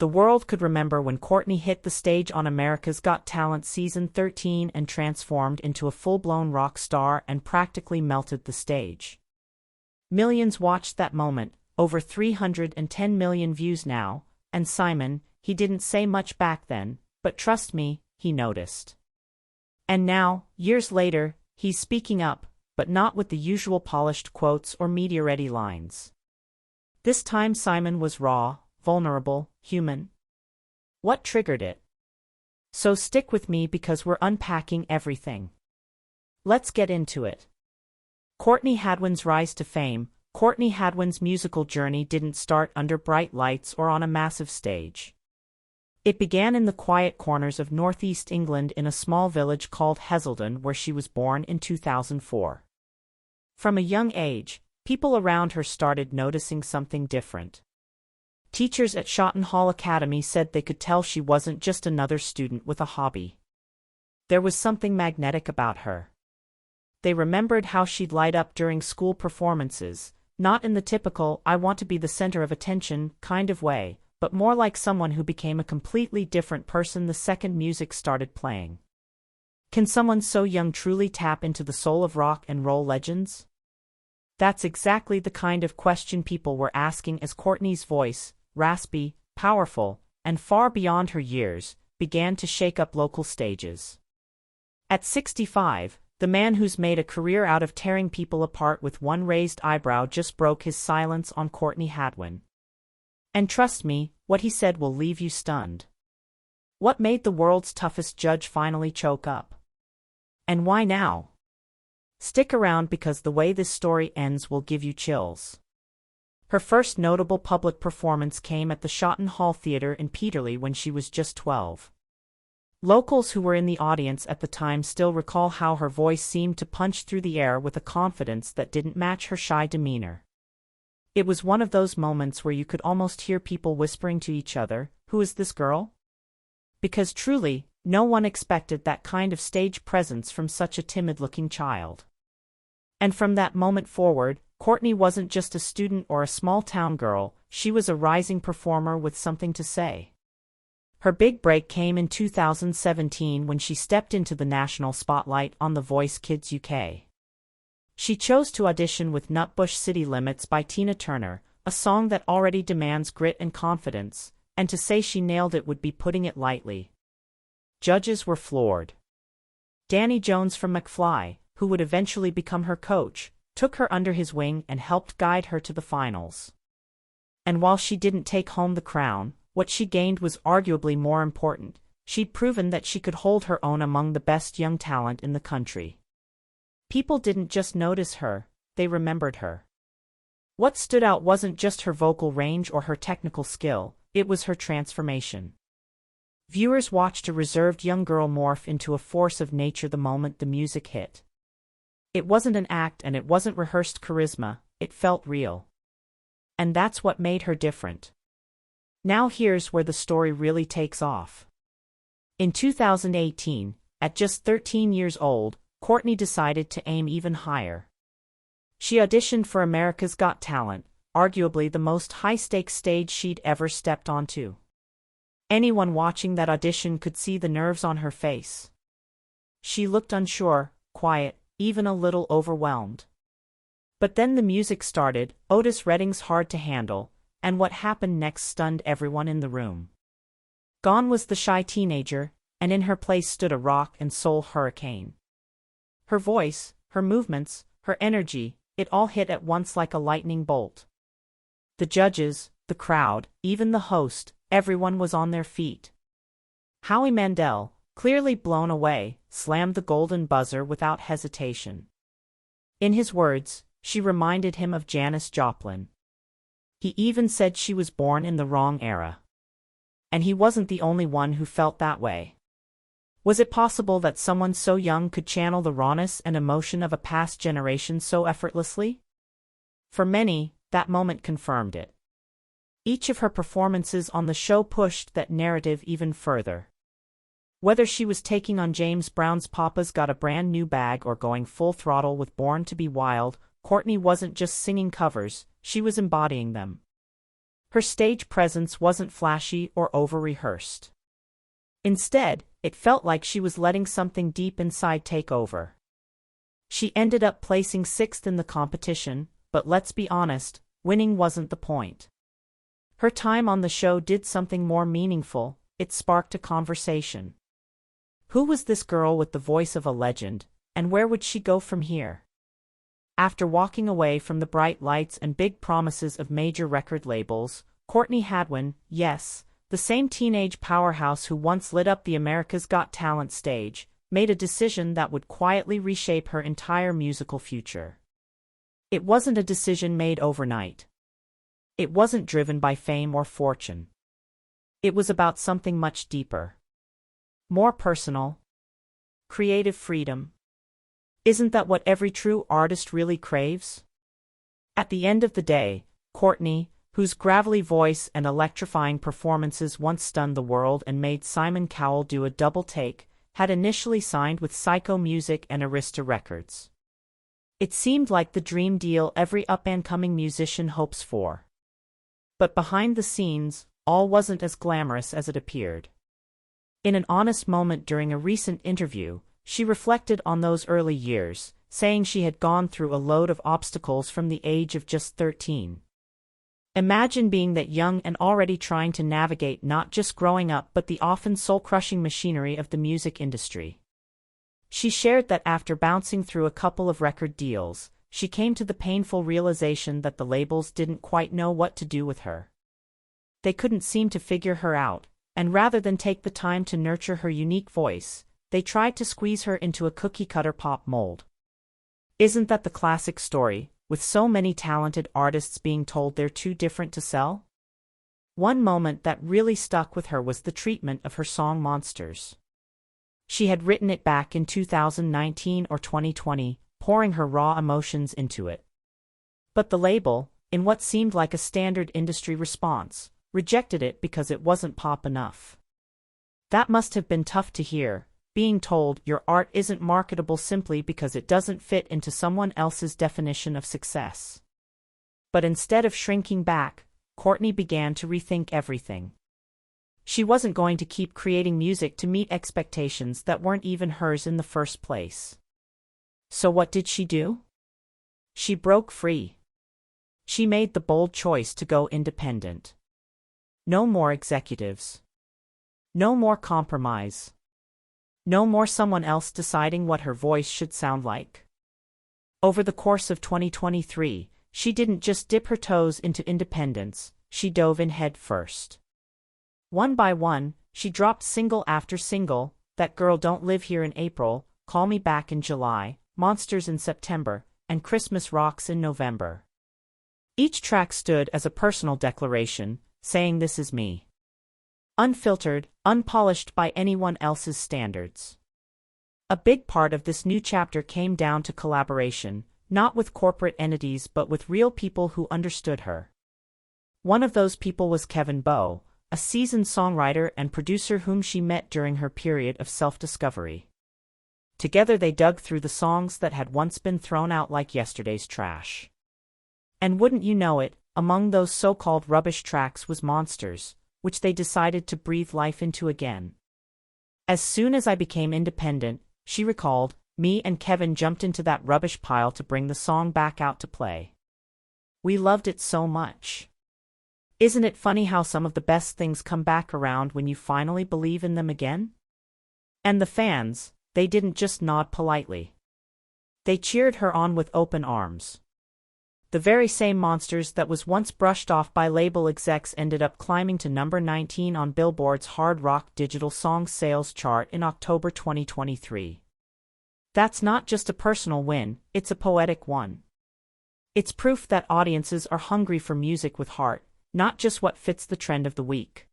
the world could remember when Courtney hit the stage on America's Got Talent Season 13 and transformed into a full-blown rock star and practically melted the stage. Millions watched that moment, over 310 million views now, and Simon, he didn't say much back then, but trust me, he noticed. And now, years later, he's speaking up, but not with the usual polished quotes or media-ready lines. This time Simon was raw, vulnerable, human. What triggered it? So stick with me because we're unpacking everything. Let's get into it. Courtney Hadwin's rise to fame. Courtney Hadwin's musical journey didn't start under bright lights or on a massive stage. It began in the quiet corners of northeast England in a small village called Heselden, where she was born in 2004. From a young age, people around her started noticing something different. Teachers at Shotton Hall Academy said they could tell she wasn't just another student with a hobby. There was something magnetic about her. They remembered how she'd light up during school performances, not in the typical "I want to be the center of attention" kind of way, but more like someone who became a completely different person the second music started playing. Can someone so young truly tap into the soul of rock and roll legends? That's exactly the kind of question people were asking as Courtney's voice, raspy, powerful, and far beyond her years, began to shake up local stages. At 65, the man who's made a career out of tearing people apart with one raised eyebrow just broke his silence on Courtney Hadwin. And trust me, what he said will leave you stunned. What made the world's toughest judge finally choke up? And why now? Stick around because the way this story ends will give you chills. Her first notable public performance came at the Shotton Hall Theatre in Peterlee when she was just 12. Locals who were in the audience at the time still recall how her voice seemed to punch through the air with a confidence that didn't match her shy demeanor. It was one of those moments where you could almost hear people whispering to each other, "Who is this girl?" Because truly, no one expected that kind of stage presence from such a timid-looking child. And from that moment forward, Courtney wasn't just a student or a small-town girl, she was a rising performer with something to say. Her big break came in 2017 when she stepped into the national spotlight on The Voice Kids UK. She chose to audition with Nutbush City Limits by Tina Turner, a song that already demands grit and confidence, and to say she nailed it would be putting it lightly. Judges were floored. Danny Jones from McFly, who would eventually become her coach, took her under his wing and helped guide her to the finals. And while she didn't take home the crown, what she gained was arguably more important. She'd proven that she could hold her own among the best young talent in the country. People didn't just notice her, they remembered her. What stood out wasn't just her vocal range or her technical skill, it was her transformation. Viewers watched a reserved young girl morph into a force of nature the moment the music hit. It wasn't an act and it wasn't rehearsed charisma, it felt real. And that's what made her different. Now here's where the story really takes off. In 2018, at just 13 years old, Courtney decided to aim even higher. She auditioned for America's Got Talent, arguably the most high-stakes stage she'd ever stepped onto. Anyone watching that audition could see the nerves on her face. She looked unsure, quiet, even a little overwhelmed. But then the music started, Otis Redding's Hard to Handle, and what happened next stunned everyone in the room. Gone was the shy teenager, and in her place stood a rock and soul hurricane. Her voice, her movements, her energy, it all hit at once like a lightning bolt. The judges, the crowd, even the host, everyone was on their feet. Howie Mandel, clearly blown away, slammed the golden buzzer without hesitation. In his words, she reminded him of Janis Joplin. He even said she was born in the wrong era. And he wasn't the only one who felt that way. Was it possible that someone so young could channel the rawness and emotion of a past generation so effortlessly? For many, that moment confirmed it. Each of her performances on the show pushed that narrative even further. Whether she was taking on James Brown's Papa's Got a Brand New Bag or going full throttle with Born to Be Wild, Courtney wasn't just singing covers, she was embodying them. Her stage presence wasn't flashy or over-rehearsed. Instead, it felt like she was letting something deep inside take over. She ended up placing 6th in the competition, but let's be honest, winning wasn't the point. Her time on the show did something more meaningful. It sparked a conversation. Who was this girl with the voice of a legend, and where would she go from here? After walking away from the bright lights and big promises of major record labels, Courtney Hadwin, yes, the same teenage powerhouse who once lit up the America's Got Talent stage, made a decision that would quietly reshape her entire musical future. It wasn't a decision made overnight. It wasn't driven by fame or fortune. It was about something much deeper. More personal. Creative freedom. Isn't that what every true artist really craves? At the end of the day, Courtney, whose gravelly voice and electrifying performances once stunned the world and made Simon Cowell do a double take, had initially signed with Psycho Music and Arista Records. It seemed like the dream deal every up-and-coming musician hopes for. But behind the scenes, all wasn't as glamorous as it appeared. In an honest moment during a recent interview, she reflected on those early years, saying she had gone through a load of obstacles from the age of just 13. Imagine being that young and already trying to navigate not just growing up but the often soul-crushing machinery of the music industry. She shared that after bouncing through a couple of record deals, she came to the painful realization that the labels didn't quite know what to do with her. They couldn't seem to figure her out, and rather than take the time to nurture her unique voice, they tried to squeeze her into a cookie-cutter pop mold. Isn't that the classic story, with so many talented artists being told they're too different to sell? One moment that really stuck with her was the treatment of her song Monsters. She had written it back in 2019 or 2020, pouring her raw emotions into it. But the label, in what seemed like a standard industry response, rejected it because it wasn't pop enough. That must have been tough to hear, being told your art isn't marketable simply because it doesn't fit into someone else's definition of success. But instead of shrinking back, Courtney began to rethink everything. She wasn't going to keep creating music to meet expectations that weren't even hers in the first place. So what did she do? She broke free. She made the bold choice to go independent. No more executives. No more compromise. No more someone else deciding what her voice should sound like. Over the course of 2023, she didn't just dip her toes into independence, she dove in head first. One by one, she dropped single after single, That Girl Don't Live Here in April, Call Me Back in July, Monsters in September, and Christmas Rocks in November. Each track stood as a personal declaration, saying this is me. Unfiltered, unpolished by anyone else's standards. A big part of this new chapter came down to collaboration, not with corporate entities but with real people who understood her. One of those people was Kevin Bowe, a seasoned songwriter and producer whom she met during her period of self-discovery. Together they dug through the songs that had once been thrown out like yesterday's trash. And wouldn't you know it, among those so-called rubbish tracks was Monsters, which they decided to breathe life into again. As soon as I became independent, she recalled, me and Kevin jumped into that rubbish pile to bring the song back out to play. We loved it so much. Isn't it funny how some of the best things come back around when you finally believe in them again? And the fans, they didn't just nod politely. They cheered her on with open arms. The very same Monsters that was once brushed off by label execs ended up climbing to number 19 on Billboard's Hard Rock Digital Songs Sales chart in October 2023. That's not just a personal win, it's a poetic one. It's proof that audiences are hungry for music with heart, not just what fits the trend of the week.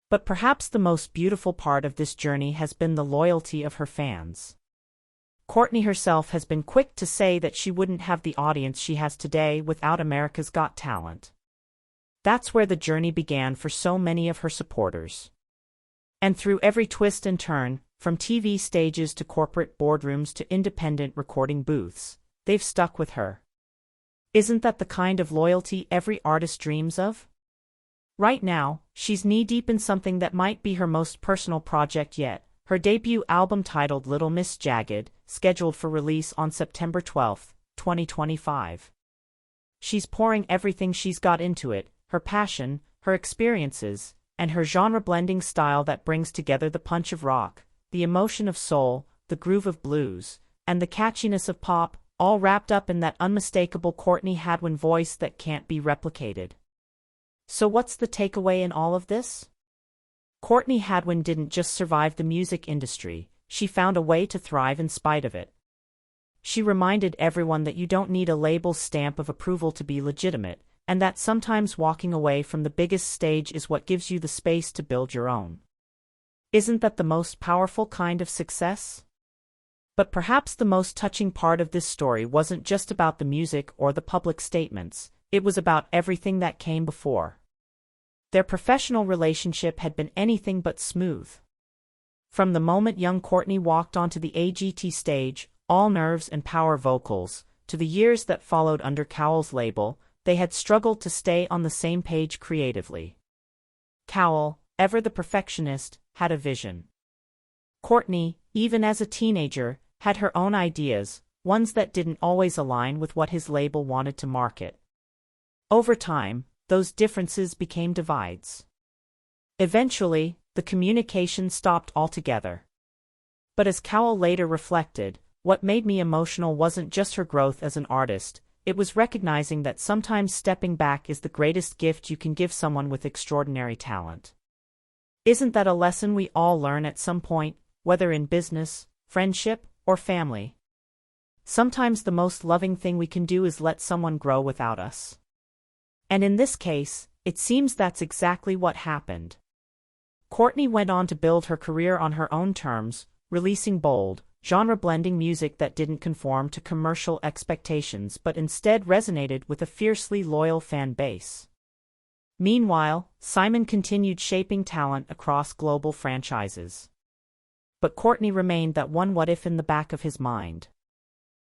But perhaps the most beautiful part of this journey has been the loyalty of her fans. Courtney herself has been quick to say that she wouldn't have the audience she has today without America's Got Talent. That's where the journey began for so many of her supporters. And through every twist and turn, from TV stages to corporate boardrooms to independent recording booths, they've stuck with her. Isn't that the kind of loyalty every artist dreams of? Right now, she's knee-deep in something that might be her most personal project yet, her debut album titled Little Miss Jagged, scheduled for release on September 12, 2025. She's pouring everything she's got into it, her passion, her experiences, and her genre-blending style that brings together the punch of rock, the emotion of soul, the groove of blues, and the catchiness of pop, all wrapped up in that unmistakable Courtney Hadwin voice that can't be replicated. So what's the takeaway in all of this? Courtney Hadwin didn't just survive the music industry, she found a way to thrive in spite of it. She reminded everyone that you don't need a label's stamp of approval to be legitimate, and that sometimes walking away from the biggest stage is what gives you the space to build your own. Isn't that the most powerful kind of success? But perhaps the most touching part of this story wasn't just about the music or the public statements, it was about everything that came before. Their professional relationship had been anything but smooth. From the moment young Courtney walked onto the AGT stage, all nerves and power vocals, to the years that followed under Cowell's label, they had struggled to stay on the same page creatively. Cowell, ever the perfectionist, had a vision. Courtney, even as a teenager, had her own ideas, ones that didn't always align with what his label wanted to market. Over time, those differences became divides. Eventually, the communication stopped altogether. But as Cowell later reflected, what made me emotional wasn't just her growth as an artist, it was recognizing that sometimes stepping back is the greatest gift you can give someone with extraordinary talent. Isn't that a lesson we all learn at some point, whether in business, friendship, or family? Sometimes the most loving thing we can do is let someone grow without us. And in this case, it seems that's exactly what happened. Courtney went on to build her career on her own terms, releasing bold, genre-blending music that didn't conform to commercial expectations but instead resonated with a fiercely loyal fan base. Meanwhile, Simon continued shaping talent across global franchises. But Courtney remained that one what-if in the back of his mind.